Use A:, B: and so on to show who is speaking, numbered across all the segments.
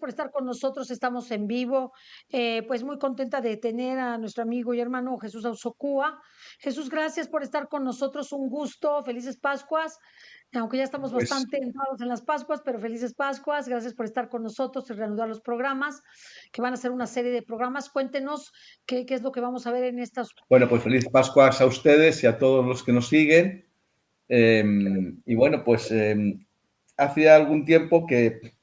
A: por estar con nosotros. Estamos en vivo. Pues muy contenta de tener a nuestro amigo y hermano Jesús Ausocúa. Jesús, gracias por estar con nosotros. Un gusto. Felices Pascuas. Aunque ya estamos
B: Pues,
A: bastante entrados en las Pascuas, pero felices Pascuas. Gracias por estar con nosotros y reanudar los programas, que van a ser una serie de programas. Cuéntenos qué es lo que vamos a ver en estas.
B: bueno, pues feliz Pascuas a ustedes y a todos los que nos siguen. Y bueno, pues hace algún tiempo que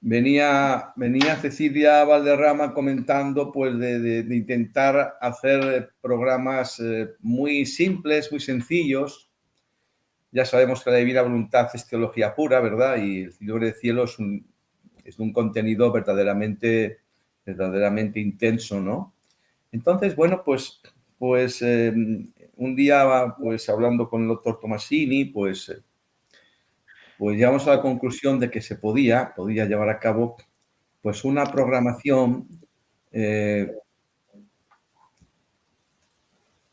B: venía Cecilia Valderrama comentando pues de intentar hacer programas muy simples, muy sencillos. Ya sabemos que la divina voluntad es teología pura, ¿verdad? Y el libro de cielo es un contenido verdaderamente intenso, ¿no? Entonces, bueno, pues un día, pues hablando con el doctor Tomasini, pues llegamos a la conclusión de que se podía llevar a cabo pues una programación eh,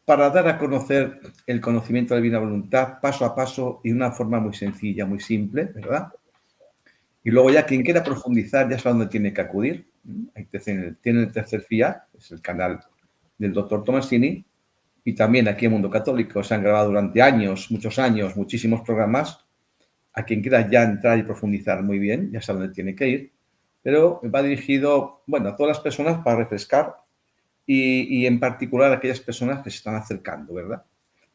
B: para dar a conocer el conocimiento de la divina voluntad paso a paso y de una forma muy sencilla, muy simple, ¿verdad? Y luego ya quien quiera profundizar ya sabe dónde tiene que acudir. Ahí tiene el tercer FIA, es el canal del doctor Tomasini, y también aquí en Mundo Católico se han grabado durante años, muchos años, muchísimos programas. A quien quiera ya entrar y profundizar muy bien, ya sabe dónde tiene que ir, pero va dirigido, bueno, a todas las personas para refrescar y en particular a aquellas personas que se están acercando, ¿verdad?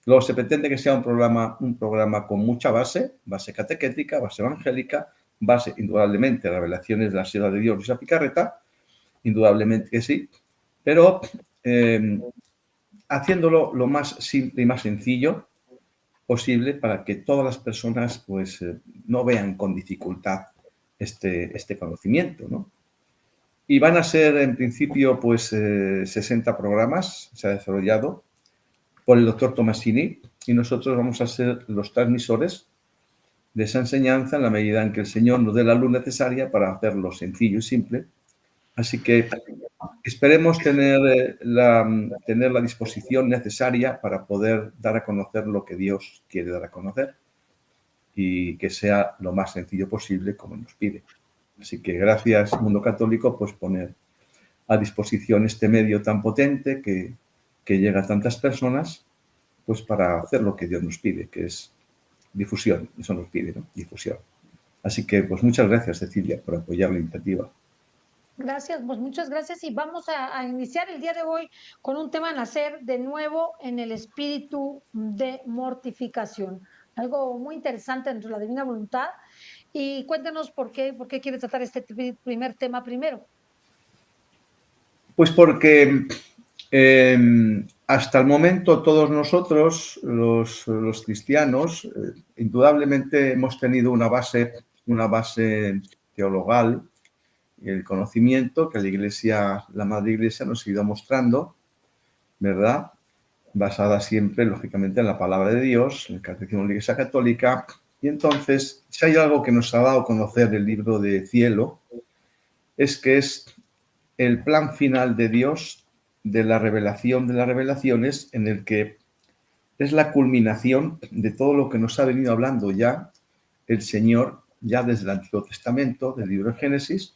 B: Luego se pretende que sea un programa con mucha base catequética, base evangélica, base indudablemente revelaciones de la Sierra de Dios y esa Picarreta, indudablemente que sí, pero haciéndolo lo más simple y más sencillo posible para que todas las personas pues no vean con dificultad este conocimiento, ¿no? Y van a ser en principio pues 60 programas, se ha desarrollado por el doctor Tomasini y nosotros vamos a ser los transmisores de esa enseñanza en la medida en que el Señor nos dé la luz necesaria para hacerlo sencillo y simple. Así que esperemos tener la disposición necesaria para poder dar a conocer lo que Dios quiere dar a conocer y que sea lo más sencillo posible como nos pide. Así que gracias, Mundo Católico, pues poner a disposición este medio tan potente que llega a tantas personas, pues para hacer lo que Dios nos pide, que es difusión. Eso nos pide, ¿no? Difusión. Así que, pues muchas gracias, Cecilia, por apoyar la iniciativa.
A: Gracias, pues muchas gracias y vamos a iniciar el día de hoy con un tema: nacer de nuevo en el espíritu de mortificación. Algo muy interesante dentro de la divina voluntad. Y cuéntanos por qué quiere tratar este primer tema primero.
B: Pues porque hasta el momento todos nosotros, los cristianos, indudablemente hemos tenido una base teologal y el conocimiento que la Madre Iglesia nos ha ido mostrando, ¿verdad? Basada siempre, lógicamente, en la palabra de Dios, en el Catecismo de la Iglesia Católica. Y entonces, si hay algo que nos ha dado a conocer el libro de cielo, es que es el plan final de Dios de la revelación de las revelaciones, en el que es la culminación de todo lo que nos ha venido hablando ya el Señor, ya desde el Antiguo Testamento, del libro de Génesis,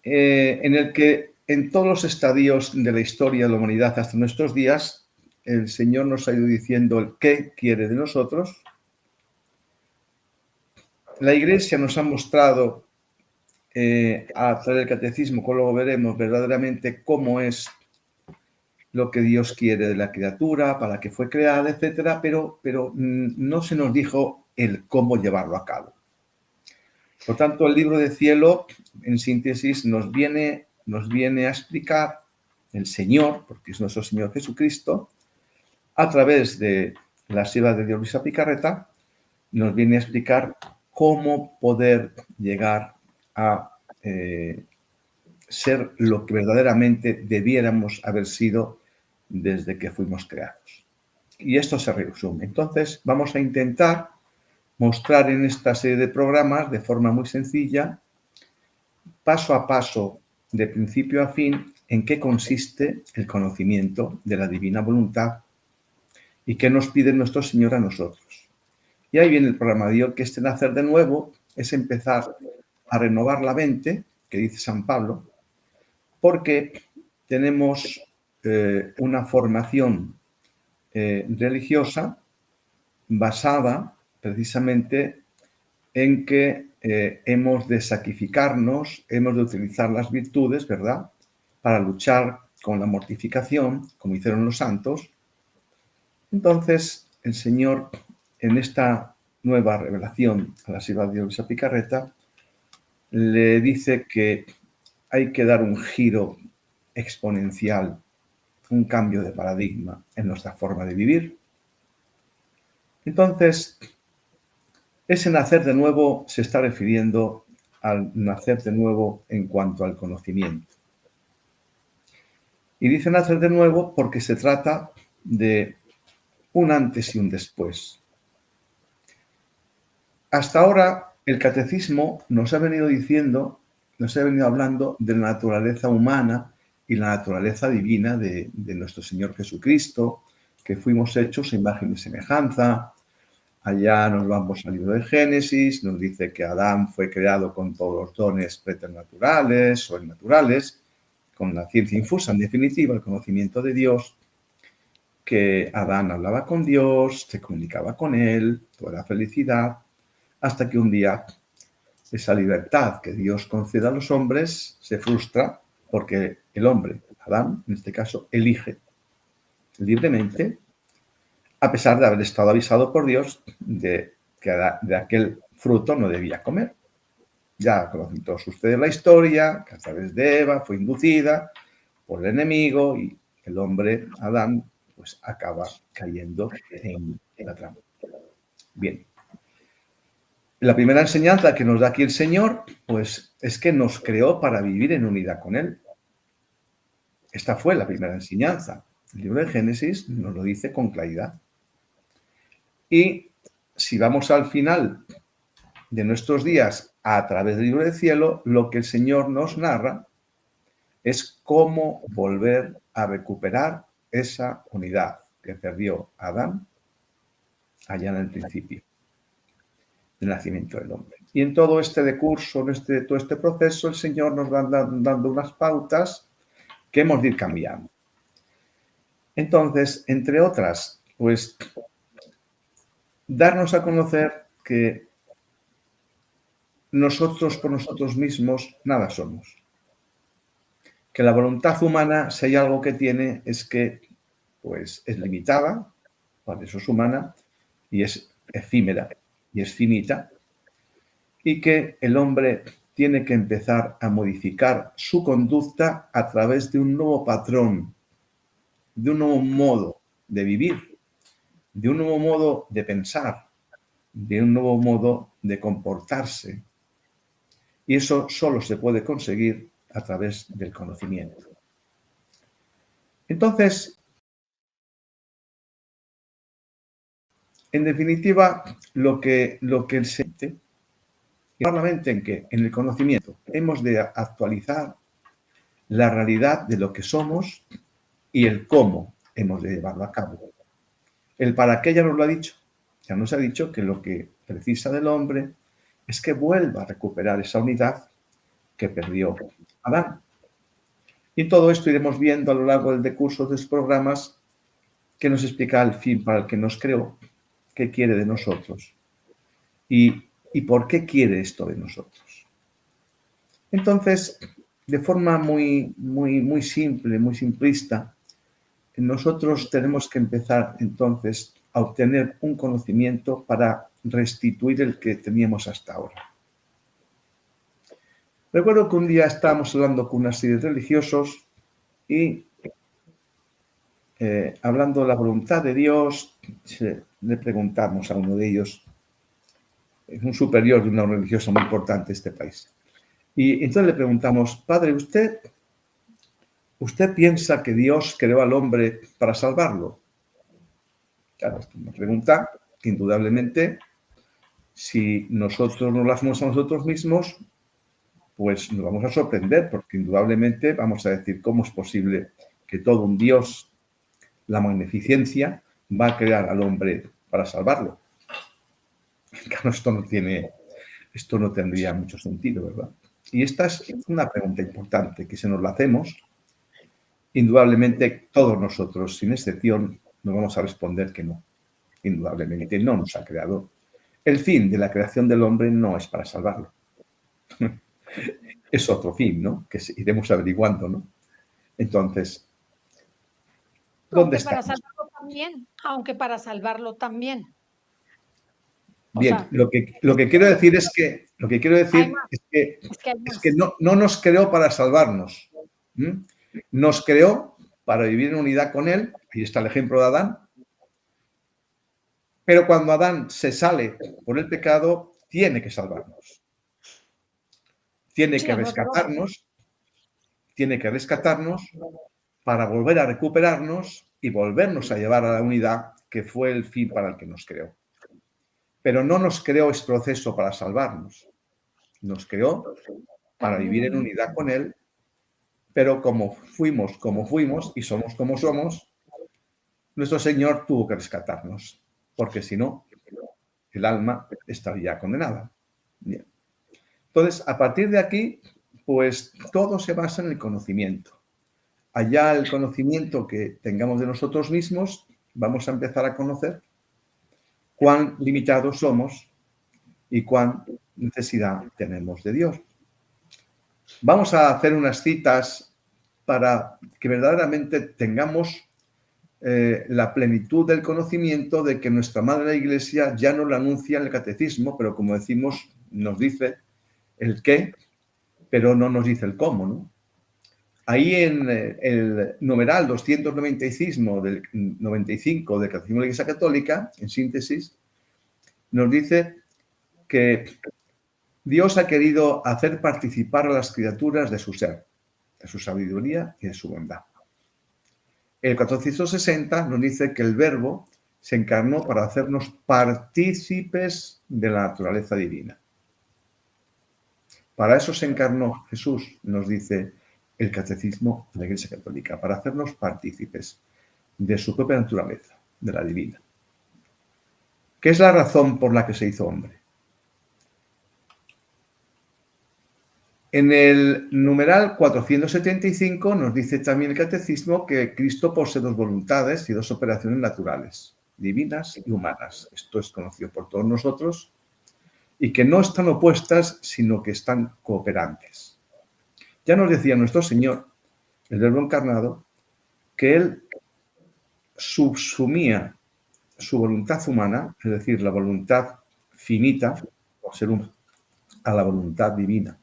B: en el que en todos los estadios de la historia de la humanidad hasta nuestros días, el Señor nos ha ido diciendo el qué quiere de nosotros. La Iglesia nos ha mostrado a través del catecismo, que luego veremos verdaderamente cómo es lo que Dios quiere de la criatura, para que fue creada, etcétera, pero no se nos dijo el cómo llevarlo a cabo. Por tanto, el libro de cielo, en síntesis, nos viene a explicar el Señor, porque es nuestro Señor Jesucristo, a través de la sierva de Dios Luisa Picarreta, nos viene a explicar cómo poder llegar a ser lo que verdaderamente debiéramos haber sido desde que fuimos creados. Y esto se resume. Entonces, vamos a intentar mostrar en esta serie de programas de forma muy sencilla, paso a paso, de principio a fin, en qué consiste el conocimiento de la divina voluntad y qué nos pide nuestro Señor a nosotros. Y ahí viene el programa de hoy, que este nacer de nuevo es empezar a renovar la mente, que dice San Pablo, porque tenemos una formación religiosa basada precisamente en que hemos de sacrificarnos, hemos de utilizar las virtudes, ¿verdad?, para luchar con la mortificación, como hicieron los santos. Entonces, el Señor, en esta nueva revelación a la sierva de Dios, a Picarreta, le dice que hay que dar un giro exponencial, un cambio de paradigma en nuestra forma de vivir. Entonces, ese nacer de nuevo se está refiriendo al nacer de nuevo en cuanto al conocimiento. Y dice nacer de nuevo porque se trata de un antes y un después. Hasta ahora, el catecismo nos ha venido diciendo, nos ha venido hablando de la naturaleza humana y la naturaleza divina de nuestro Señor Jesucristo, que fuimos hechos a imagen y semejanza. Allá nos vamos al libro de Génesis, nos dice que Adán fue creado con todos los dones preternaturales o naturales, con la ciencia infusa, en definitiva, el conocimiento de Dios, que Adán hablaba con Dios, se comunicaba con él, toda la felicidad, hasta que un día esa libertad que Dios concede a los hombres se frustra porque el hombre, Adán, en este caso, elige libremente, a pesar de haber estado avisado por Dios de que de aquel fruto no debía comer. Ya conocen todos ustedes la historia, que a través de Eva fue inducida por el enemigo y el hombre, Adán, pues acaba cayendo en la trampa. Bien. La primera enseñanza que nos da aquí el Señor, pues es que nos creó para vivir en unidad con Él. Esta fue la primera enseñanza. El libro de Génesis nos lo dice con claridad. Y si vamos al final de nuestros días a través del libro del cielo, lo que el Señor nos narra es cómo volver a recuperar esa unidad que perdió Adán allá en el principio del nacimiento del hombre. Y en todo este decurso, en todo este proceso, el Señor nos va dando unas pautas que hemos de ir cambiando. Entonces, entre otras, pues darnos a conocer que nosotros por nosotros mismos nada somos. Que la voluntad humana, si hay algo que tiene, es que pues, es limitada, por eso es humana, y es efímera, y es finita, y que el hombre tiene que empezar a modificar su conducta a través de un nuevo patrón, de un nuevo modo de vivir, de un nuevo modo de pensar, de un nuevo modo de comportarse. Y eso solo se puede conseguir a través del conocimiento. Entonces, en definitiva, lo que el siente, solamente en que en el conocimiento hemos de actualizar la realidad de lo que somos y el cómo hemos de llevarlo a cabo. El para qué ya nos lo ha dicho. Ya nos ha dicho que lo que precisa del hombre es que vuelva a recuperar esa unidad que perdió Adán. Y todo esto iremos viendo a lo largo del decurso de los programas que nos explica el fin para el que nos creó, qué quiere de nosotros y por qué quiere esto de nosotros. Entonces, de forma muy simple, muy simplista, nosotros tenemos que empezar entonces a obtener un conocimiento para restituir el que teníamos hasta ahora. Recuerdo que un día estábamos hablando con una serie de religiosos y hablando de la voluntad de Dios, le preguntamos a uno de ellos, es un superior de una religiosa muy importante de este país. Y entonces le preguntamos, padre, ¿usted piensa que Dios creó al hombre para salvarlo? Claro, es una pregunta que indudablemente, si nosotros nos la hacemos a nosotros mismos, pues nos vamos a sorprender, porque indudablemente vamos a decir, ¿cómo es posible que todo un Dios, la magnificencia, va a crear al hombre para salvarlo? Claro, esto no tiene esto no tendría mucho sentido, ¿verdad? Y esta es una pregunta importante que si nos la hacemos, indudablemente todos nosotros, sin excepción, nos vamos a responder que no. Indudablemente no nos ha creado. El fin de la creación del hombre no es para salvarlo. Es otro fin, ¿no? Que iremos averiguando, ¿no? Entonces, ¿dónde estamos?
A: Aunque para salvarlo también.
B: Bien,
A: sea,
B: lo que quiero decir es que no nos creó para salvarnos. ¿Mm? Nos creó para vivir en unidad con Él. Ahí está el ejemplo de Adán. Pero cuando Adán se sale por el pecado, tiene que salvarnos. Tiene que rescatarnos para volver a recuperarnos y volvernos a llevar a la unidad que fue el fin para el que nos creó. Pero no nos creó este proceso para salvarnos. Nos creó para vivir en unidad con Él, pero como fuimos y somos como somos, nuestro Señor tuvo que rescatarnos, porque si no, el alma estaría condenada. Bien. Entonces, a partir de aquí, pues todo se basa en el conocimiento. Allá el conocimiento que tengamos de nosotros mismos, vamos a empezar a conocer cuán limitados somos y cuán necesidad tenemos de Dios. Vamos a hacer unas citas para que verdaderamente tengamos la plenitud del conocimiento de que nuestra Madre la Iglesia ya no lo anuncia en el catecismo, pero como decimos, nos dice el qué, pero no nos dice el cómo, ¿no? Ahí en el numeral 295 del Catecismo de la Iglesia Católica, en síntesis, nos dice que Dios ha querido hacer participar a las criaturas de su ser, de su sabiduría y de su bondad. El 460 nos dice que el Verbo se encarnó para hacernos partícipes de la naturaleza divina. Para eso se encarnó Jesús, nos dice el Catecismo de la Iglesia Católica, para hacernos partícipes de su propia naturaleza, de la divina. ¿Qué es la razón por la que se hizo hombre? En el numeral 475 nos dice también el Catecismo que Cristo posee dos voluntades y dos operaciones naturales, divinas y humanas. Esto es conocido por todos nosotros y que no están opuestas, sino que están cooperantes. Ya nos decía nuestro Señor, el Verbo encarnado, que Él subsumía su voluntad humana, es decir, la voluntad finita, por ser a la voluntad divina.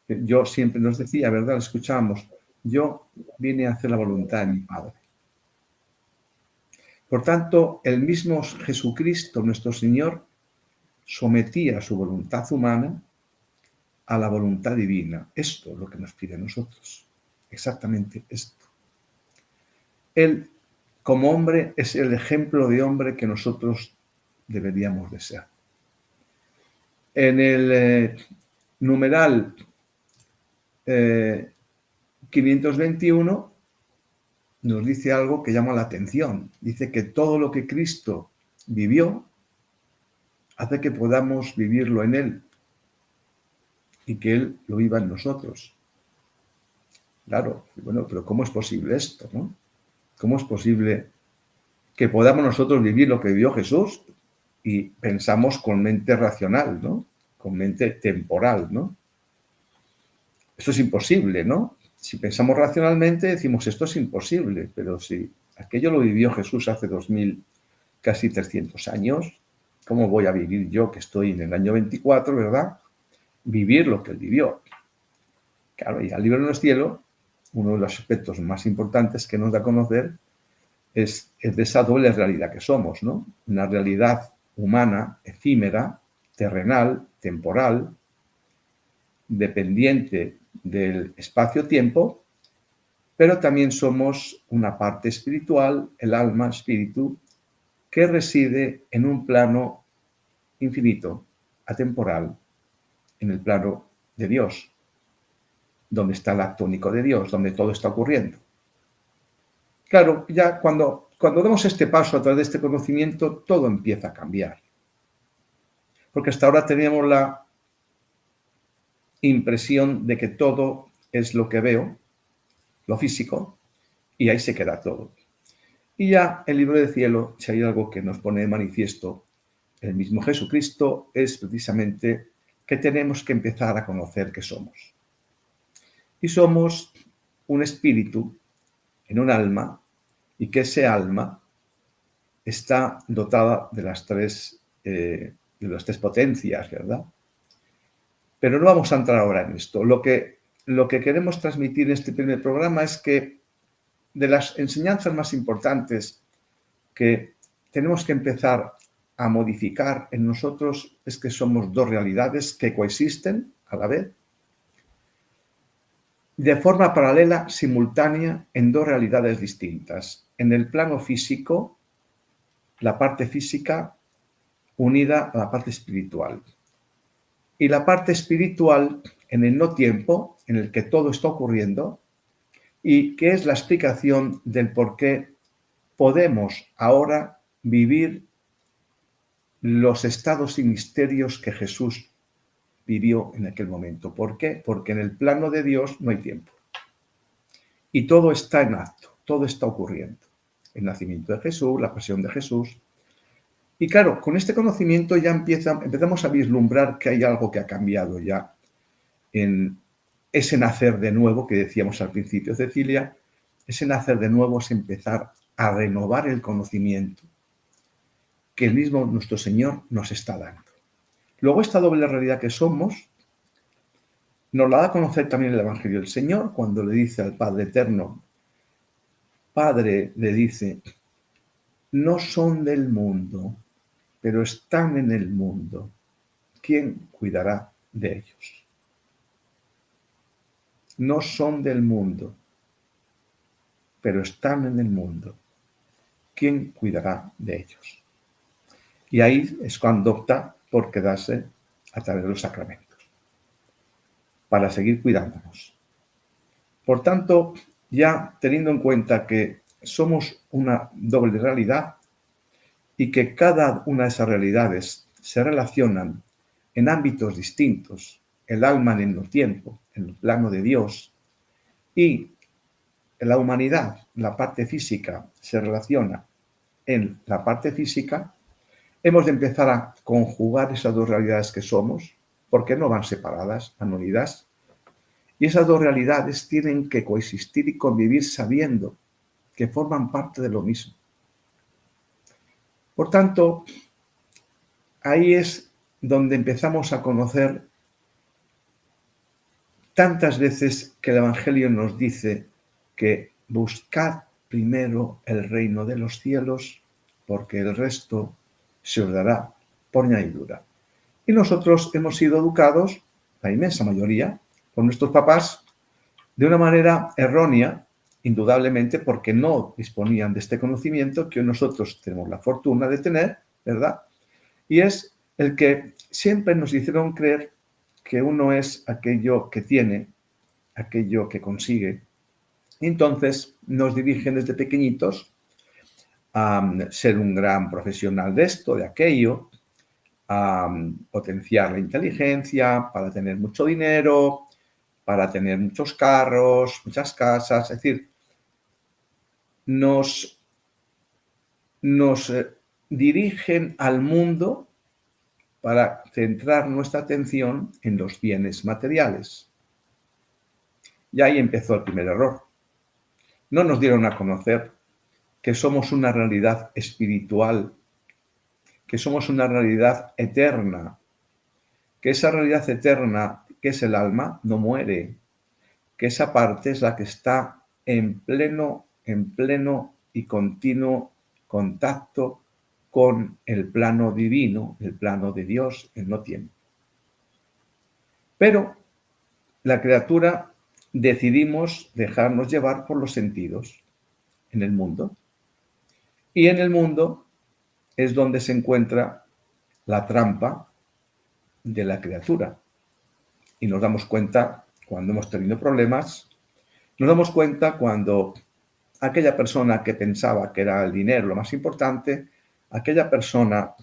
B: Yo siempre nos decía, ¿verdad? Escuchábamos, yo vine a hacer la voluntad de mi Padre. Por tanto, el mismo Jesucristo, nuestro Señor, sometía su voluntad humana a la voluntad divina. Esto es lo que nos pide a nosotros. Exactamente esto. Él, como hombre, es el ejemplo de hombre que nosotros deberíamos de ser. En el numeral 521 nos dice algo que llama la atención. Dice que todo lo que Cristo vivió hace que podamos vivirlo en Él y que Él lo viva en nosotros. Claro, bueno, pero ¿cómo es posible esto, no? ¿Cómo es posible que podamos nosotros vivir lo que vivió Jesús y pensamos con mente racional, ¿no? Con mente temporal, ¿no? Esto es imposible, ¿no? Si pensamos racionalmente decimos esto es imposible, pero si aquello lo vivió Jesús hace 2000, casi 300 años, ¿cómo voy a vivir yo que estoy en el año 24, ¿verdad? Vivir lo que él vivió. Claro, y al libro en el cielo, uno de los aspectos más importantes que nos da a conocer es de esa doble realidad que somos, ¿no? Una realidad humana, efímera, terrenal, temporal, dependiente del espacio-tiempo, pero también somos una parte espiritual, el alma, espíritu, que reside en un plano infinito, atemporal, en el plano de Dios, donde está el acto único de Dios, donde todo está ocurriendo. Claro, ya cuando damos este paso a través de este conocimiento, todo empieza a cambiar. porque hasta ahora teníamos la impresión de que todo es lo que veo, lo físico, y ahí se queda todo. Y ya el libro del cielo, si hay algo que nos pone de manifiesto el mismo Jesucristo, es precisamente que tenemos que empezar a conocer qué somos. Y somos un espíritu en un alma, y que ese alma está dotada de las tres potencias, ¿verdad? Pero no vamos a entrar ahora en esto. Lo que queremos transmitir en este primer programa es que de las enseñanzas más importantes que tenemos que empezar a modificar en nosotros es que somos dos realidades que coexisten a la vez, de forma paralela, simultánea, en dos realidades distintas. En el plano físico, la parte física unida a la parte espiritual. Y la parte espiritual en el no tiempo, en el que todo está ocurriendo, y que es la explicación del por qué podemos ahora vivir los estados y misterios que Jesús vivió en aquel momento. ¿Por qué? Porque en el plano de Dios no hay tiempo. Y todo está en acto, todo está ocurriendo. El nacimiento de Jesús, la pasión de Jesús. Y claro, con este conocimiento ya empezamos a vislumbrar que hay algo que ha cambiado ya en ese nacer de nuevo que decíamos al principio, Cecilia. Ese nacer de nuevo es empezar a renovar el conocimiento que el mismo nuestro Señor nos está dando. Luego, esta doble realidad que somos nos la da a conocer también el Evangelio del Señor, cuando le dice al Padre Eterno, Padre, le dice, no son del mundo, pero están en el mundo. ¿Quién cuidará de ellos? No son del mundo, pero están en el mundo. ¿Quién cuidará de ellos? Y ahí es cuando opta por quedarse a través de los sacramentos, para seguir cuidándonos. Por tanto, ya teniendo en cuenta que somos una doble realidad y que cada una de esas realidades se relacionan en ámbitos distintos, el alma en el no tiempo, en el plano de Dios, y la humanidad, la parte física, se relaciona en la parte física, hemos de empezar a conjugar esas dos realidades que somos, porque no van separadas, van unidas, y esas dos realidades tienen que coexistir y convivir sabiendo que forman parte de lo mismo. Por tanto, ahí es donde empezamos a conocer tantas veces que el Evangelio nos dice que buscad primero el reino de los cielos, porque el resto se os dará por añadidura. Y nosotros hemos sido educados, la inmensa mayoría, por nuestros papás, de una manera errónea, indudablemente, porque no disponían de este conocimiento que nosotros tenemos la fortuna de tener, ¿verdad? Y es el que siempre nos hicieron creer que uno es aquello que tiene, aquello que consigue. Y entonces nos dirigen desde pequeñitos a ser un gran profesional de esto, de aquello, a potenciar la inteligencia para tener mucho dinero, para tener muchos carros, muchas casas, es decir, nos dirigen al mundo para centrar nuestra atención en los bienes materiales. Y ahí empezó el primer error. No nos dieron a conocer que somos una realidad espiritual, que somos una realidad eterna, que esa realidad eterna, que es el alma, no muere, que esa parte es la que está en pleno y continuo contacto con el plano divino, el plano de Dios, el no tiempo. Pero la criatura decidimos dejarnos llevar por los sentidos en el mundo. Y en el mundo es donde se encuentra la trampa de la criatura. Y nos damos cuenta cuando hemos tenido problemas, nos damos cuenta cuando aquella persona que pensaba que era el dinero lo más importante, aquella persona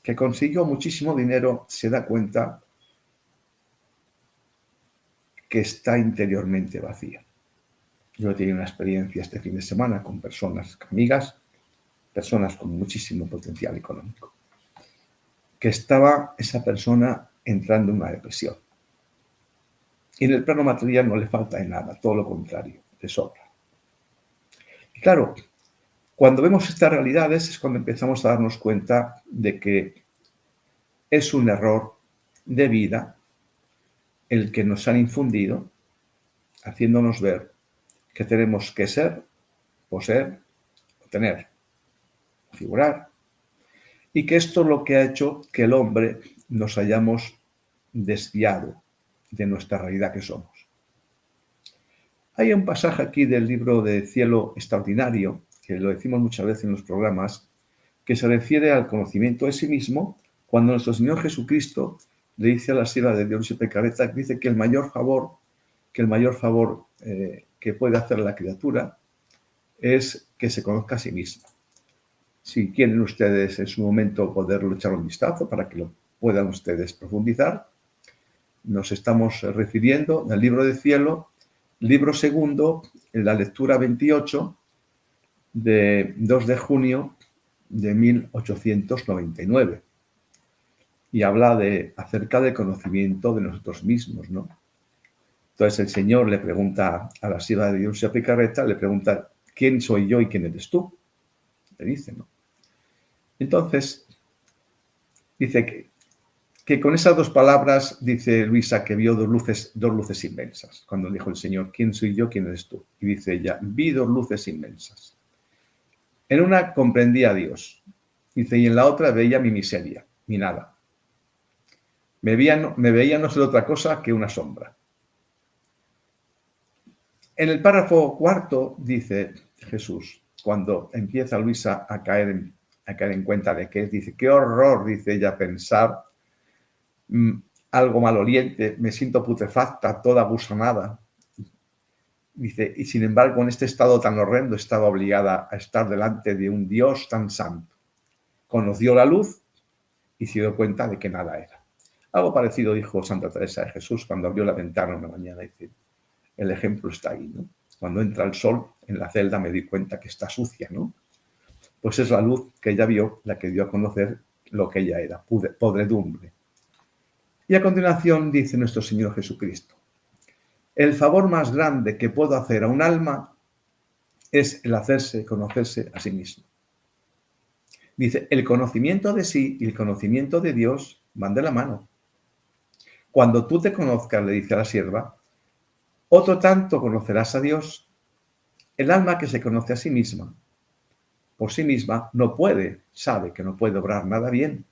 B: que consiguió muchísimo dinero, se da cuenta que está interiormente vacía. Yo he tenido una experiencia este fin de semana con personas, amigas, personas con muchísimo potencial económico, que estaba esa persona entrando en una depresión. Y en el plano material no le falta de nada, todo lo contrario, le sobra. Y claro, cuando vemos estas realidades es cuando empezamos a darnos cuenta de que es un error de vida el que nos han infundido, haciéndonos ver que tenemos que ser, poseer, tener, figurar, y que esto es lo que ha hecho que el hombre nos hayamos desviado de nuestra realidad que somos. Hay un pasaje aquí del libro de Cielo Extraordinario, que lo decimos muchas veces en los programas, que se refiere al conocimiento de sí mismo, cuando nuestro Señor Jesucristo le dice a la sierva de Dios y Careta, dice que el mayor favor que puede hacer la criatura es que se conozca a sí misma. Si quieren ustedes en su momento poderlo echar un vistazo para que lo puedan ustedes profundizar, nos estamos refiriendo al libro de Cielo, libro segundo, en la lectura 28 de 2 de junio de 1899. Y habla acerca del conocimiento de nosotros mismos, ¿no? Entonces el Señor le pregunta a la sierva de Dios y Picarreta, le pregunta, ¿quién soy yo y quién eres tú? Le dice, ¿no? Entonces, dice que con esas dos palabras, dice Luisa, que vio dos luces inmensas. Cuando dijo el Señor, ¿quién soy yo, quién eres tú? Y dice ella, vi dos luces inmensas. En una comprendía a Dios, dice, y en la otra veía mi miseria, mi nada. Me veía no ser otra cosa que una sombra. En el párrafo cuarto dice Jesús, cuando empieza Luisa a caer en cuenta de que dice, qué horror, dice ella, pensar algo maloliente, me siento putrefacta, toda gusanada. Dice, y sin embargo, en este estado tan horrendo estaba obligada a estar delante de un Dios tan santo. Conoció la luz y se dio cuenta de que nada era. Algo parecido dijo Santa Teresa de Jesús cuando abrió la ventana una mañana. Dice, el ejemplo está ahí, ¿no? Cuando entra el sol en la celda me di cuenta que está sucia, ¿no? Pues es la luz que ella vio la que dio a conocer lo que ella era, podredumbre. Y a continuación dice nuestro Señor Jesucristo, el favor más grande que puedo hacer a un alma es el conocerse a sí mismo. Dice, el conocimiento de sí y el conocimiento de Dios van de la mano. Cuando tú te conozcas, le dice a la sierva, otro tanto conocerás a Dios. El alma que se conoce a sí misma, por sí misma, sabe que no puede obrar nada bien.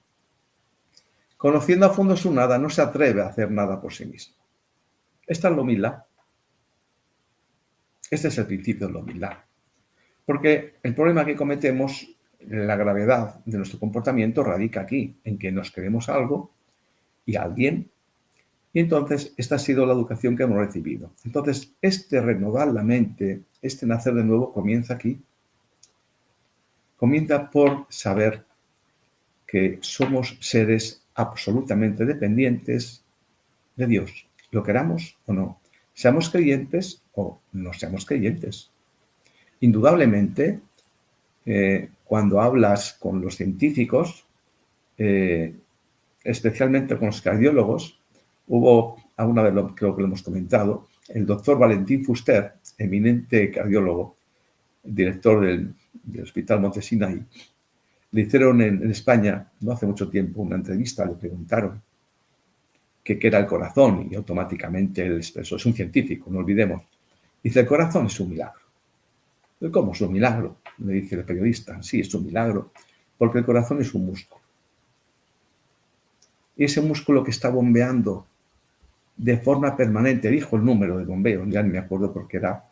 B: Conociendo a fondo su nada, no se atreve a hacer nada por sí mismo. Esta es la humildad. Este es el principio de la humildad. Porque el problema que cometemos, la gravedad de nuestro comportamiento radica aquí, en que nos creemos algo y a alguien. Y entonces esta ha sido la educación que hemos recibido. Entonces, este renovar la mente, este nacer de nuevo comienza aquí. Comienza por saber que somos seres absolutamente dependientes de Dios, lo queramos o no, seamos creyentes o no seamos creyentes. Indudablemente, cuando hablas con los científicos, especialmente con los cardiólogos, hubo, alguna vez creo que lo hemos comentado, el doctor Valentín Fuster, eminente cardiólogo, director del Hospital Montesinaí, le hicieron en España, no hace mucho tiempo, una entrevista, le preguntaron qué era el corazón y automáticamente él expresó, es un científico, no olvidemos, dice, el corazón es un milagro. ¿Cómo es un milagro? Le dice el periodista, sí, es un milagro, porque el corazón es un músculo. Y ese músculo que está bombeando de forma permanente, dijo el número de bombeo, ya no me acuerdo porque era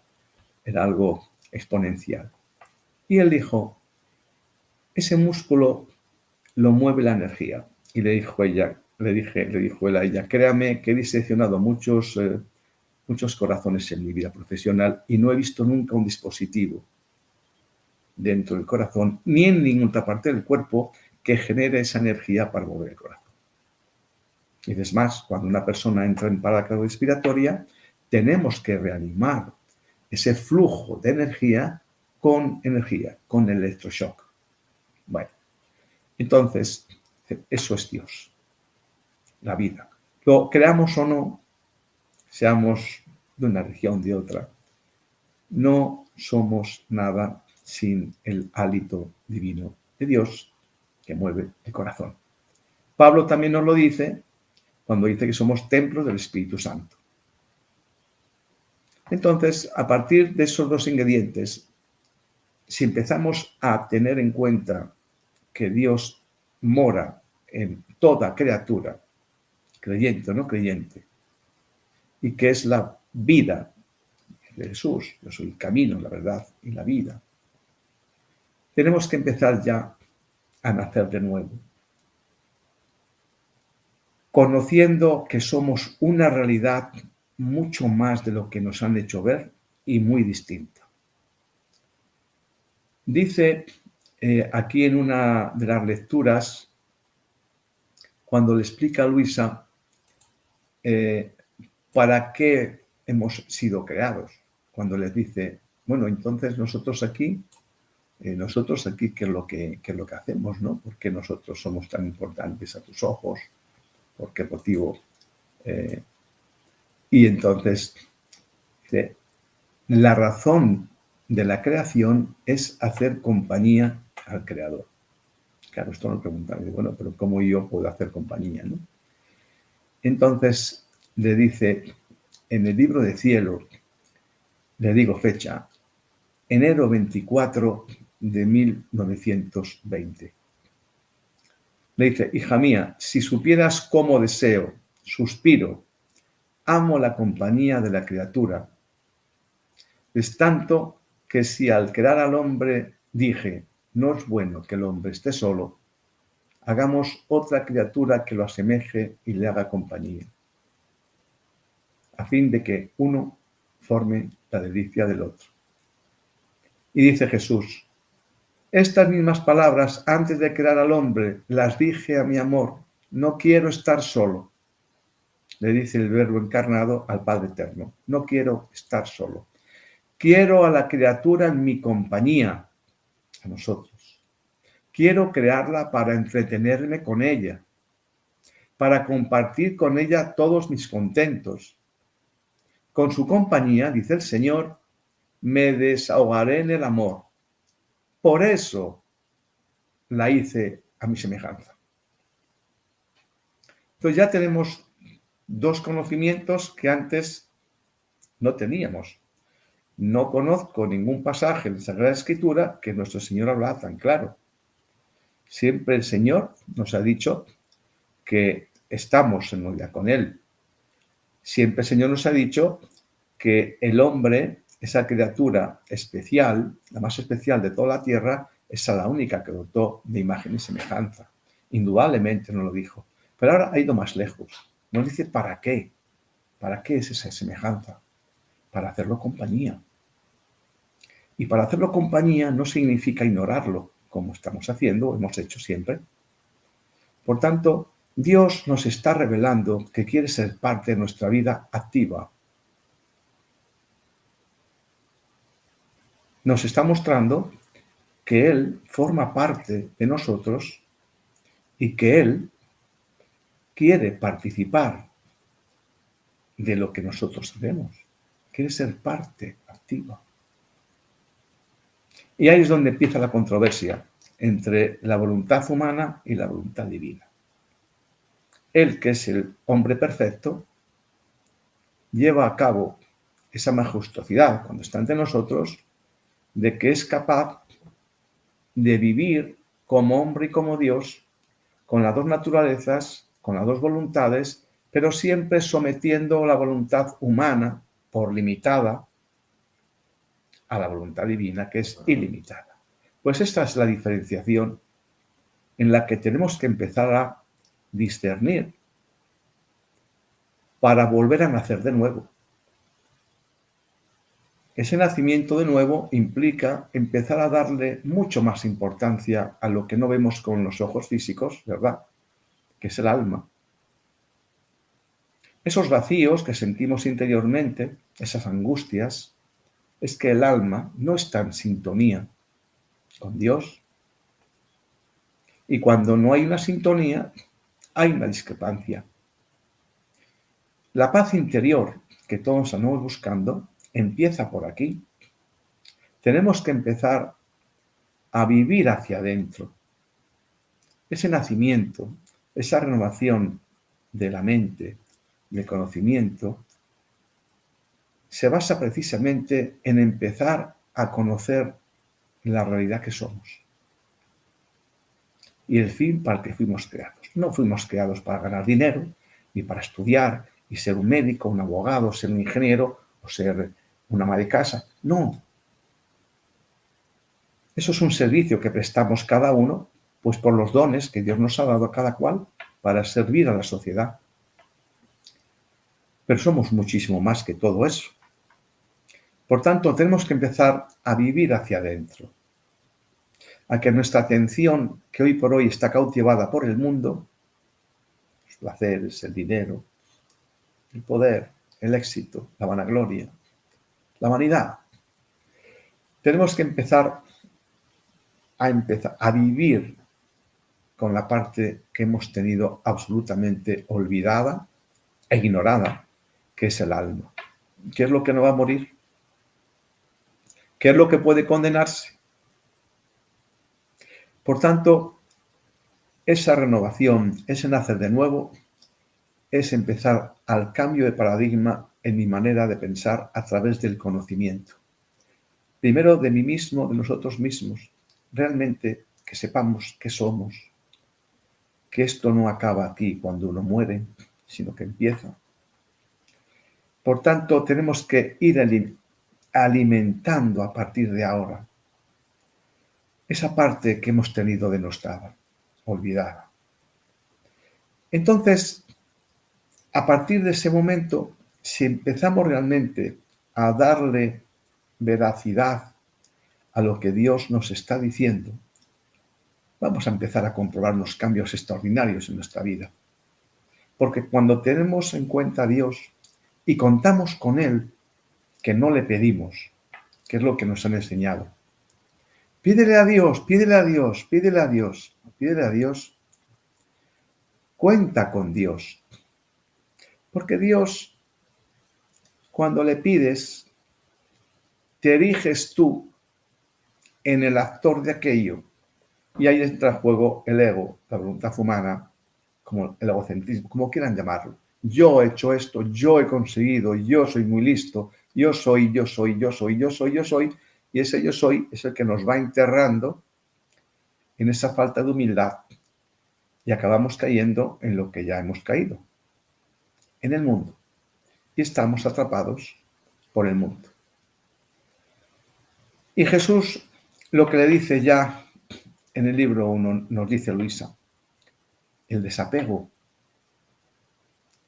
B: algo exponencial. Y él dijo, ese músculo lo mueve la energía. Y le dijo él a ella, créame que he diseccionado muchos corazones en mi vida profesional y no he visto nunca un dispositivo dentro del corazón ni en ninguna otra parte del cuerpo que genere esa energía para mover el corazón. Y es más, cuando una persona entra en parada cardiorrespiratoria, tenemos que reanimar ese flujo de energía, con electroshock. Bueno, entonces, eso es Dios, la vida. Lo creamos o no, seamos de una religión, de otra, no somos nada sin el hálito divino de Dios que mueve el corazón. Pablo también nos lo dice cuando dice que somos templos del Espíritu Santo. Entonces, a partir de esos dos ingredientes, si empezamos a tener en cuenta que Dios mora en toda criatura, creyente o no creyente, y que es la vida de Jesús, yo soy el camino, la verdad y la vida, tenemos que empezar ya a nacer de nuevo, conociendo que somos una realidad mucho más de lo que nos han hecho ver y muy distinta. Dice aquí en una de las lecturas, cuando le explica a Luisa para qué hemos sido creados, cuando les dice, bueno, entonces nosotros aquí, ¿qué es lo que hacemos, no? ¿Por qué nosotros somos tan importantes a tus ojos? ¿Por qué motivo? Y entonces dice, la razón de la creación es hacer compañía al Creador. Claro, esto nos preguntan, bueno, pero ¿cómo yo puedo hacer compañía, no? Entonces le dice, en el libro de cielo, le digo fecha, enero 24 de 1920. Le dice, hija mía, si supieras cómo deseo, suspiro, amo la compañía de la criatura. Es tanto que si al crear al hombre dije, no es bueno que el hombre esté solo, hagamos otra criatura que lo asemeje y le haga compañía, a fin de que uno forme la delicia del otro. Y dice Jesús, estas mismas palabras antes de crear al hombre las dije a mi amor, no quiero estar solo. Le dice el Verbo encarnado al Padre Eterno, no quiero estar solo. Quiero a la criatura en mi compañía, a nosotros. Quiero crearla para entretenerme con ella, para compartir con ella todos mis contentos. Con su compañía, dice el Señor, me desahogaré en el amor. Por eso la hice a mi semejanza. Entonces ya tenemos dos conocimientos que antes no teníamos. No conozco ningún pasaje de la Sagrada Escritura que nuestro Señor habla tan claro. Siempre el Señor nos ha dicho que estamos en unidad con Él. Siempre el Señor nos ha dicho que el hombre, esa criatura especial, la más especial de toda la tierra, es la única que dotó de imagen y semejanza. Indudablemente nos lo dijo. Pero ahora ha ido más lejos. Nos dice ¿para qué? ¿Para qué es esa semejanza? Para hacerlo compañía. Y para hacerlo compañía no significa ignorarlo, como estamos haciendo, hemos hecho siempre. Por tanto, Dios nos está revelando que quiere ser parte de nuestra vida activa. Nos está mostrando que Él forma parte de nosotros y que Él quiere participar de lo que nosotros hacemos. Quiere ser parte activa. Y ahí es donde empieza la controversia entre la voluntad humana y la voluntad divina. Él, que es el hombre perfecto, lleva a cabo esa majestuosidad cuando está entre nosotros, de que es capaz de vivir como hombre y como Dios, con las dos naturalezas, con las dos voluntades, pero siempre sometiendo la voluntad humana, por limitada, a la voluntad divina, que es ilimitada. Pues esta es la diferenciación en la que tenemos que empezar a discernir para volver a nacer de nuevo. Ese nacimiento de nuevo implica empezar a darle mucho más importancia a lo que no vemos con los ojos físicos, ¿verdad? Que es el alma. Esos vacíos que sentimos interiormente, esas angustias, es que el alma no está en sintonía con Dios. Y cuando no hay una sintonía, hay una discrepancia. La paz interior que todos andamos buscando empieza por aquí. Tenemos que empezar a vivir hacia adentro. Ese nacimiento, esa renovación de la mente, del conocimiento, se basa precisamente en empezar a conocer la realidad que somos y el fin para el que fuimos creados. No fuimos creados para ganar dinero, ni para estudiar y ser un médico, un abogado, ser un ingeniero o ser una ama de casa. No. Eso es un servicio que prestamos cada uno, pues por los dones que Dios nos ha dado a cada cual para servir a la sociedad. Pero somos muchísimo más que todo eso. Por tanto, tenemos que empezar a vivir hacia adentro, a que nuestra atención, que hoy por hoy está cautivada por el mundo, los placeres, el dinero, el poder, el éxito, la vanagloria, la vanidad, tenemos que empezar a vivir con la parte que hemos tenido absolutamente olvidada e ignorada, que es el alma. ¿Qué es lo que no va a morir? ¿Qué es lo que puede condenarse? Por tanto, esa renovación, ese nacer de nuevo, es empezar al cambio de paradigma en mi manera de pensar a través del conocimiento. Primero de mí mismo, de nosotros mismos. Realmente que sepamos qué somos, que esto no acaba aquí cuando uno muere, sino que empieza. Por tanto, tenemos que ir alimentando a partir de ahora esa parte que hemos tenido denostada, olvidada. Entonces, a partir de ese momento, si empezamos realmente a darle veracidad a lo que Dios nos está diciendo, vamos a empezar a comprobar unos cambios extraordinarios en nuestra vida. Porque cuando tenemos en cuenta a Dios y contamos con Él, que no le pedimos, que es lo que nos han enseñado. Pídele a Dios, pídele a Dios, pídele a Dios, pídele a Dios. Cuenta con Dios. Porque Dios, cuando le pides, te eriges tú en el actor de aquello. Y ahí entra en juego el ego, la voluntad humana, como el egocentrismo, como quieran llamarlo. Yo he hecho esto, yo he conseguido, yo soy muy listo, yo soy, y ese yo soy es el que nos va enterrando en esa falta de humildad y acabamos cayendo en lo que ya hemos caído, en el mundo. Y estamos atrapados por el mundo. Y Jesús lo que le dice ya en el libro 1, nos dice Luisa, el desapego,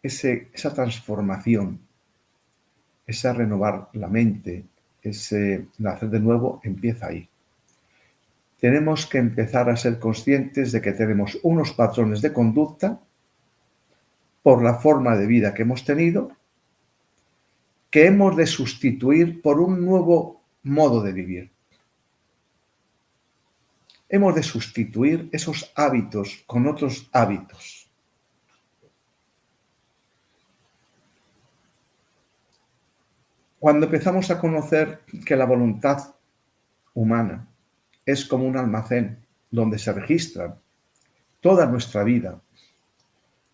B: esa transformación, ese renovar la mente, ese nacer de nuevo, empieza ahí. Tenemos que empezar a ser conscientes de que tenemos unos patrones de conducta por la forma de vida que hemos tenido, que hemos de sustituir por un nuevo modo de vivir. Hemos de sustituir esos hábitos con otros hábitos. Cuando empezamos a conocer que la voluntad humana es como un almacén donde se registran toda nuestra vida,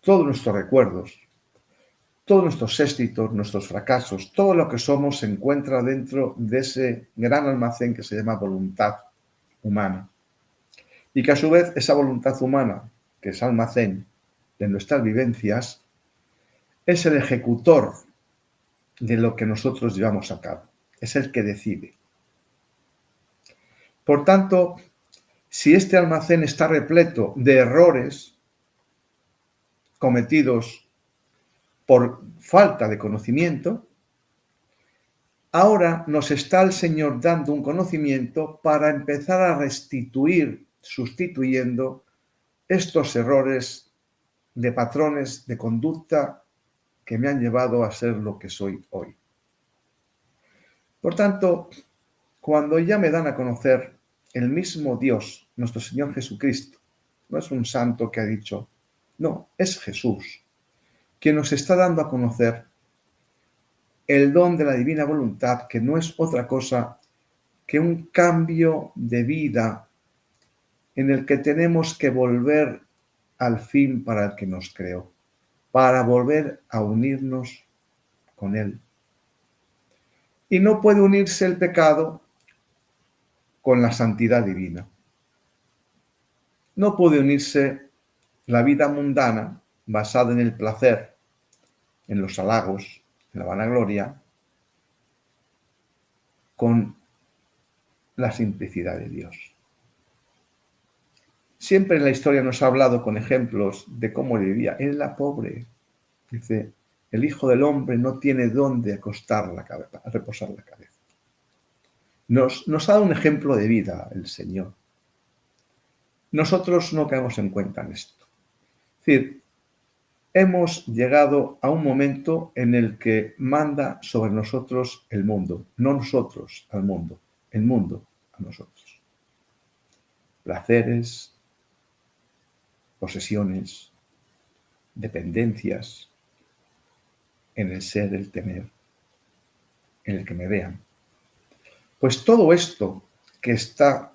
B: todos nuestros recuerdos, todos nuestros éxitos, nuestros fracasos, todo lo que somos se encuentra dentro de ese gran almacén que se llama voluntad humana. Y que a su vez esa voluntad humana, que es almacén de nuestras vivencias, es el ejecutor de lo que nosotros llevamos a cabo. Es el que decide. Por tanto, si este almacén está repleto de errores cometidos por falta de conocimiento, ahora nos está el Señor dando un conocimiento para empezar a restituir, sustituyendo estos errores de patrones de conducta que me han llevado a ser lo que soy hoy. Por tanto, cuando ya me dan a conocer el mismo Dios, nuestro Señor Jesucristo, no es un santo que ha dicho, no, es Jesús, quien nos está dando a conocer el don de la divina voluntad, que no es otra cosa que un cambio de vida en el que tenemos que volver al fin para el que nos creó, para volver a unirnos con Él. Y no puede unirse el pecado con la santidad divina. No puede unirse la vida mundana basada en el placer, en los halagos, en la vanagloria, con la simplicidad de Dios. Siempre en la historia nos ha hablado con ejemplos de cómo vivía. Él era pobre. Dice, el Hijo del Hombre no tiene dónde acostar la cabeza, reposar la cabeza. Nos ha dado un ejemplo de vida el Señor. Nosotros no caemos en cuenta en esto. Es decir, hemos llegado a un momento en el que manda sobre nosotros el mundo, no nosotros al mundo, el mundo a nosotros. Placeres, posesiones, dependencias, en el ser, el temer, en el que me vean. Pues todo esto que está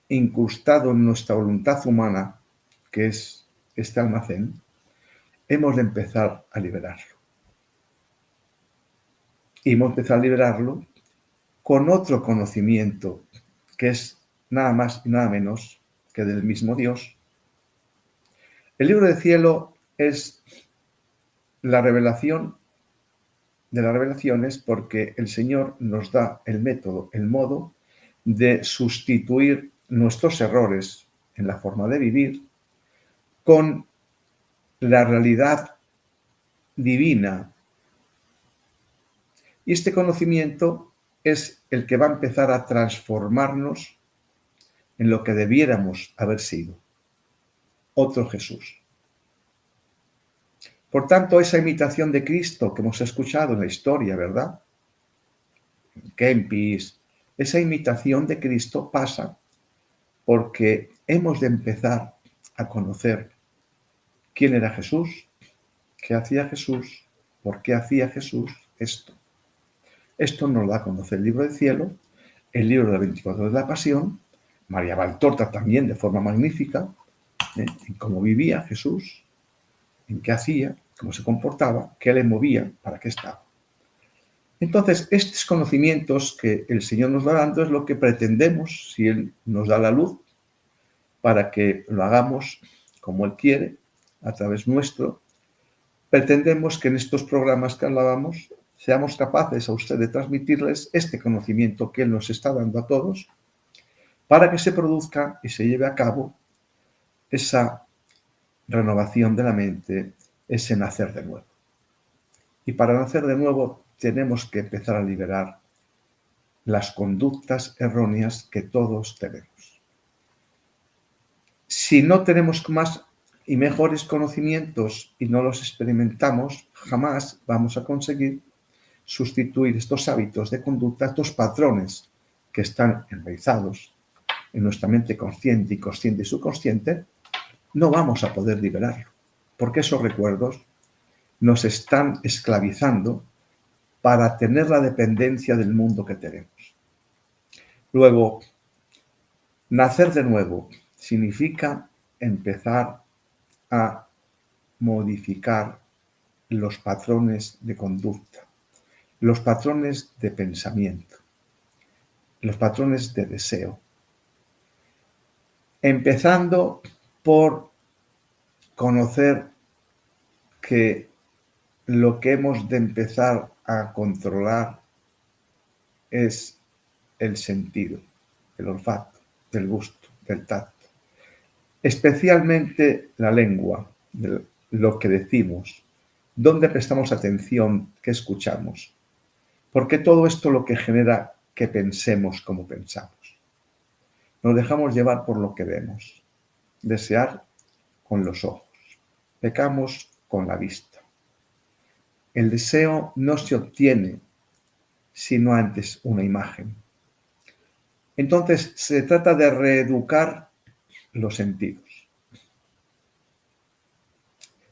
B: incrustado en nuestra voluntad humana, que es este almacén, hemos de empezar a liberarlo. Y hemos de empezar a liberarlo con otro conocimiento, que es nada más y nada menos que del mismo Dios. El libro del cielo es la revelación de las revelaciones, porque el Señor nos da el método, el modo de sustituir nuestros errores en la forma de vivir con la realidad divina. Y este conocimiento es el que va a empezar a transformarnos en lo que debiéramos haber sido, otro Jesús. Por tanto, esa imitación de Cristo que hemos escuchado en la historia, ¿verdad? Kempis, esa imitación de Cristo pasa porque hemos de empezar a conocer quién era Jesús, qué hacía Jesús, por qué hacía Jesús esto. Esto nos lo da a conocer el libro del cielo, el libro de 24 de la Pasión, María Valtorta también de forma magnífica, en cómo vivía Jesús, en qué hacía, cómo se comportaba, qué le movía, para qué estaba. Entonces, estos conocimientos que el Señor nos va dando es lo que pretendemos, si Él nos da la luz, para que lo hagamos como Él quiere, a través nuestro. Pretendemos que en estos programas que hablábamos seamos capaces a usted de transmitirles este conocimiento que Él nos está dando a todos, para que se produzca y se lleve a cabo esa renovación de la mente, ese nacer de nuevo. Y para nacer de nuevo tenemos que empezar a liberar las conductas erróneas que todos tenemos. Si no tenemos más y mejores conocimientos y no los experimentamos, jamás vamos a conseguir sustituir estos hábitos de conducta, estos patrones que están enraizados en nuestra mente consciente y subconsciente, no vamos a poder liberarlo, porque esos recuerdos nos están esclavizando para tener la dependencia del mundo que tenemos. Luego, nacer de nuevo significa empezar a modificar los patrones de conducta, los patrones de pensamiento, los patrones de deseo. Empezando por conocer que lo que hemos de empezar a controlar es el sentido, el olfato, del gusto, del tacto. Especialmente la lengua, lo que decimos, dónde prestamos atención, qué escuchamos. Porque todo esto lo que genera que pensemos como pensamos. Nos dejamos llevar por lo que vemos. Desear con los ojos. Pecamos con la vista. El deseo no se obtiene sino antes una imagen. Entonces se trata de reeducar los sentidos.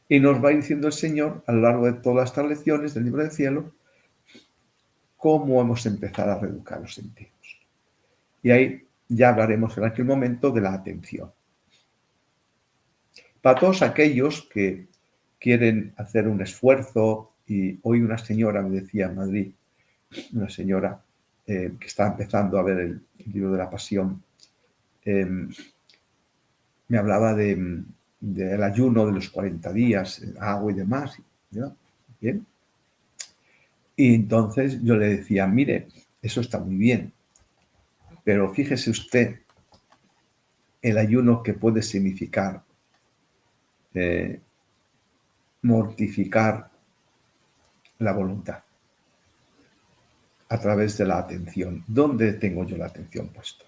B: Y nos va diciendo el Señor a lo largo de todas estas lecciones del libro del cielo cómo hemos empezado a reeducar los sentidos. Y ahí ya hablaremos en aquel momento de la atención. Para todos aquellos que quieren hacer un esfuerzo, y hoy una señora me decía en Madrid, una señora que está empezando a ver el libro de la Pasión, me hablaba del ayuno de los 40 días, agua y demás. ¿No? Bien. Y entonces yo le decía, mire, eso está muy bien, pero fíjese usted el ayuno que puede significar mortificar la voluntad a través de la atención. ¿Dónde tengo yo la atención puesta?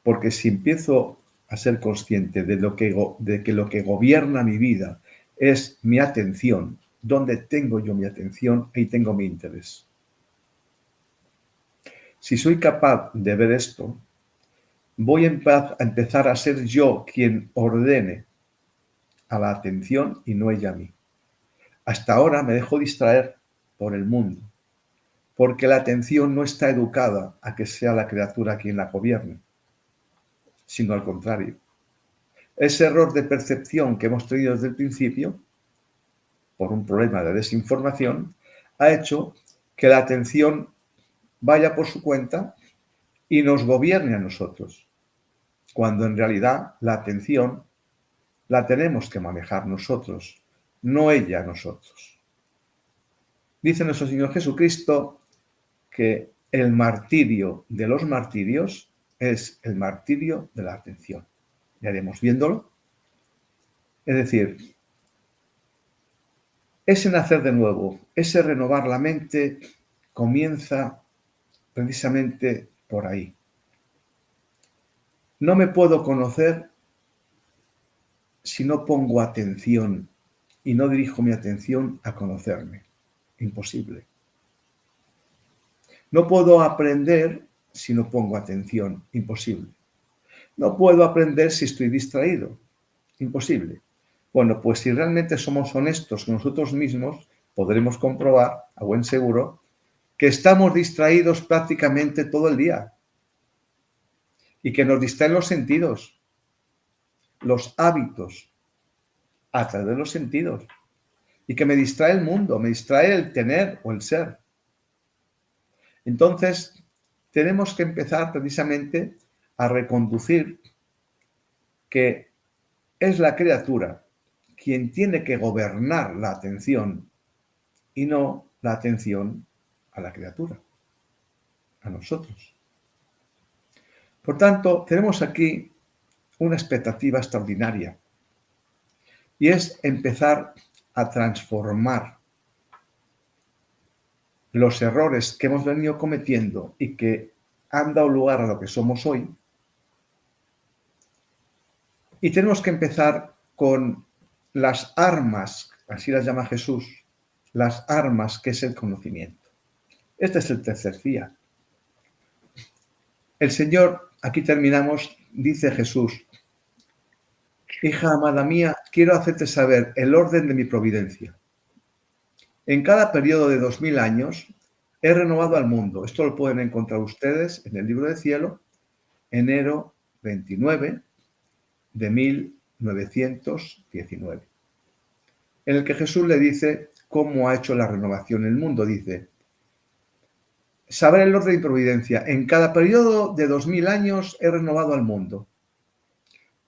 B: Porque si empiezo a ser consciente de que lo que gobierna mi vida es mi atención, ¿dónde tengo yo mi atención? Ahí tengo mi interés. Si soy capaz de ver esto, voy a empezar a ser yo quien ordene a la atención y no ella a mí. Hasta ahora me dejo distraer por el mundo, porque la atención no está educada a que sea la criatura quien la gobierne, sino al contrario. Ese error de percepción que hemos tenido desde el principio, por un problema de desinformación, ha hecho que la atención vaya por su cuenta y nos gobierne a nosotros, cuando en realidad la atención la tenemos que manejar nosotros, no ella a nosotros. Dice nuestro Señor Jesucristo que el martirio de los martirios es el martirio de la atención. Ya iremos viéndolo. Es decir, ese nacer de nuevo, ese renovar la mente, comienza precisamente por ahí. No me puedo conocer si no pongo atención y no dirijo mi atención a conocerme. Imposible. No puedo aprender si no pongo atención. Imposible. No puedo aprender si estoy distraído. Imposible. Bueno, pues si realmente somos honestos con nosotros mismos, podremos comprobar, a buen seguro, que estamos distraídos prácticamente todo el día y que nos distraen los sentidos, los hábitos, a través de los sentidos, y que me distrae el mundo, me distrae el tener o el ser. Entonces, tenemos que empezar precisamente a reconducir que es la criatura quien tiene que gobernar la atención y no la atención a la criatura, a nosotros. Por tanto, tenemos aquí una expectativa extraordinaria y es empezar a transformar los errores que hemos venido cometiendo y que han dado lugar a lo que somos hoy. Y tenemos que empezar con las armas, así las llama Jesús, las armas que es el conocimiento. Este es el tercer fiat. El Señor, aquí terminamos, dice Jesús, hija amada mía, quiero hacerte saber el orden de mi providencia. En cada periodo de 2000 años he renovado al mundo. Esto lo pueden encontrar ustedes en el libro del cielo, enero 29 de 1919, en el que Jesús le dice cómo ha hecho la renovación en el mundo. Dice, saber el orden de mi providencia. En cada periodo de 2000 años he renovado al mundo.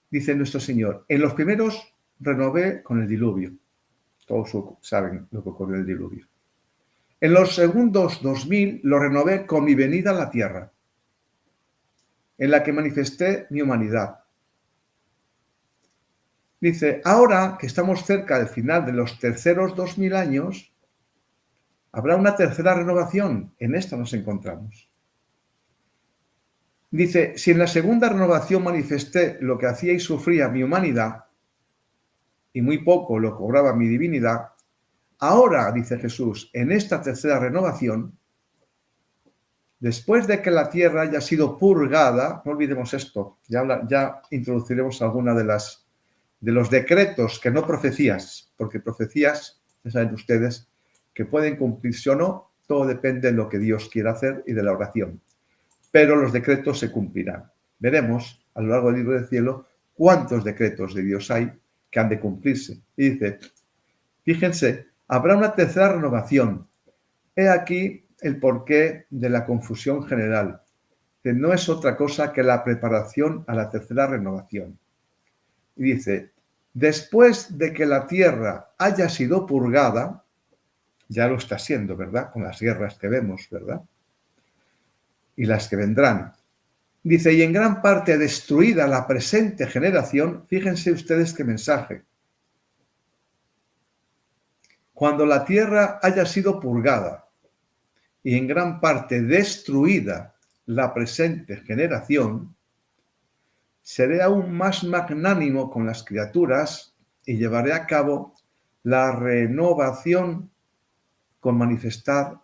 B: Dice nuestro Señor, en los primeros renové con el diluvio. Todos saben lo que ocurrió en el diluvio. En los segundos 2000 lo renové con mi venida a la tierra, en la que manifesté mi humanidad. Dice, ahora que estamos cerca del final de los terceros 2000 años, Habrá una tercera renovación. En esta nos encontramos. Dice, si en la segunda renovación manifesté lo que hacía y sufría mi humanidad, y muy poco lo cobraba mi divinidad, ahora, dice Jesús, en esta tercera renovación, después de que la tierra haya sido purgada, no olvidemos esto, ya introduciremos alguna de los decretos, que no profecías, porque profecías, ya saben ustedes, que pueden cumplirse o no, todo depende de lo que Dios quiera hacer y de la oración. Pero los decretos se cumplirán. Veremos a lo largo del libro del cielo cuántos decretos de Dios hay que han de cumplirse. Y dice, fíjense, habrá una tercera renovación. He aquí el porqué de la confusión general, que no es otra cosa que la preparación a la tercera renovación. Y dice, después de que la tierra haya sido purgada, ya lo está siendo, ¿verdad? Con las guerras que vemos, ¿verdad? Y las que vendrán. Dice, y en gran parte destruida la presente generación, fíjense ustedes qué mensaje. Cuando la tierra haya sido purgada y en gran parte destruida la presente generación, seré aún más magnánimo con las criaturas y llevaré a cabo la renovación con manifestar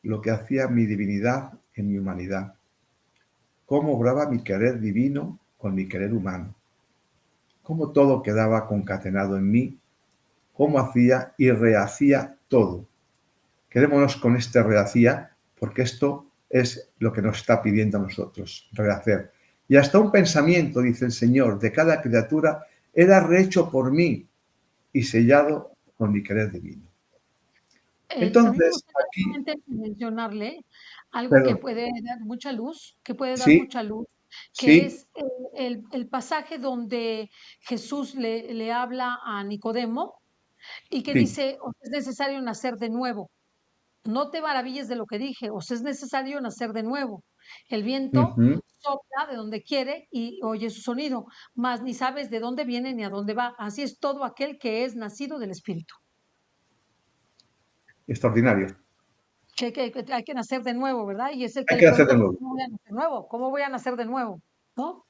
B: lo que hacía mi divinidad en mi humanidad. Cómo obraba mi querer divino con mi querer humano. Cómo todo quedaba concatenado en mí. Cómo hacía y rehacía todo. Quedémonos con este rehacía, porque esto es lo que nos está pidiendo a nosotros, rehacer. Y hasta un pensamiento, dice el Señor, de cada criatura era rehecho por mí y sellado con mi querer divino.
A: A mí me
B: Entonces,
A: gustaría
B: aquí,
A: solamente mencionarle algo que
B: perdón,
A: puede dar mucha luz,
B: sí,
A: que
B: sí,
A: es el pasaje donde Jesús le habla a Nicodemo y que
B: sí,
A: dice, os es necesario nacer de nuevo. No te maravilles de lo que dije, os es necesario nacer de nuevo. El viento
B: ujú,
A: sopla de donde quiere y oye su sonido, mas ni sabes de dónde viene ni a dónde va. Así es todo aquel que es nacido del Espíritu.
B: extraordinario.
A: Que hay que nacer de nuevo, ¿verdad? Y es el que
B: Hay
A: le
B: que hacer
A: pregunta,
B: de
A: pues,
B: nuevo.
A: ¿cómo voy a nacer de nuevo? ¿Cómo voy a nacer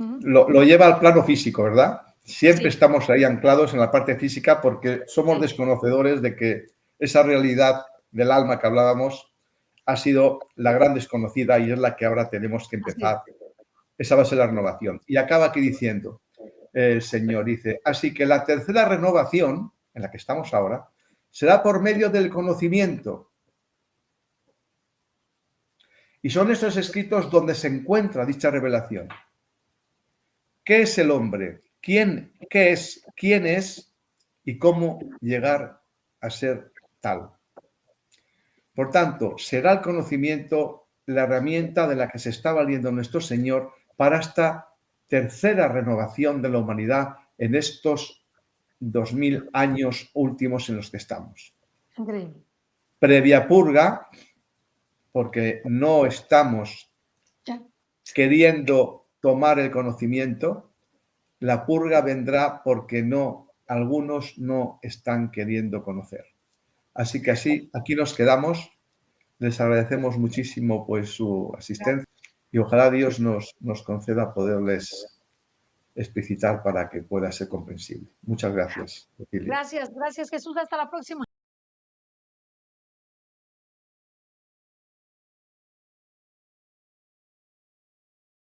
A: de nuevo? ¿No? Ujú.
B: Lo lleva al plano físico, ¿verdad? Siempre
A: Sí,
B: estamos ahí anclados en la parte física porque somos
A: sí,
B: desconocedores de que esa realidad del alma que hablábamos ha sido la gran desconocida y es la que ahora tenemos que
A: así es.
B: empezar. Esa va a ser la renovación. Y acaba aquí diciendo, el Señor dice, así que la tercera renovación, en la que estamos ahora, será por medio del conocimiento. Y son estos escritos donde se encuentra dicha revelación. ¿Qué es el hombre? ¿Qué es? ¿Quién es? ¿Y cómo llegar a ser tal? Por tanto, será el conocimiento la herramienta de la que se está valiendo nuestro Señor para esta tercera renovación de la humanidad en estos 2000 años últimos en los que estamos.
A: Increíble.
B: Previa purga, porque no estamos
A: Ya.
B: queriendo tomar el conocimiento, la purga vendrá porque algunos no están queriendo conocer. Así que aquí nos quedamos. Les agradecemos muchísimo pues su asistencia y ojalá Dios nos conceda poderles explicitar para que pueda ser comprensible. Muchas gracias, Cecilia.
A: Gracias, gracias Jesús. Hasta la próxima.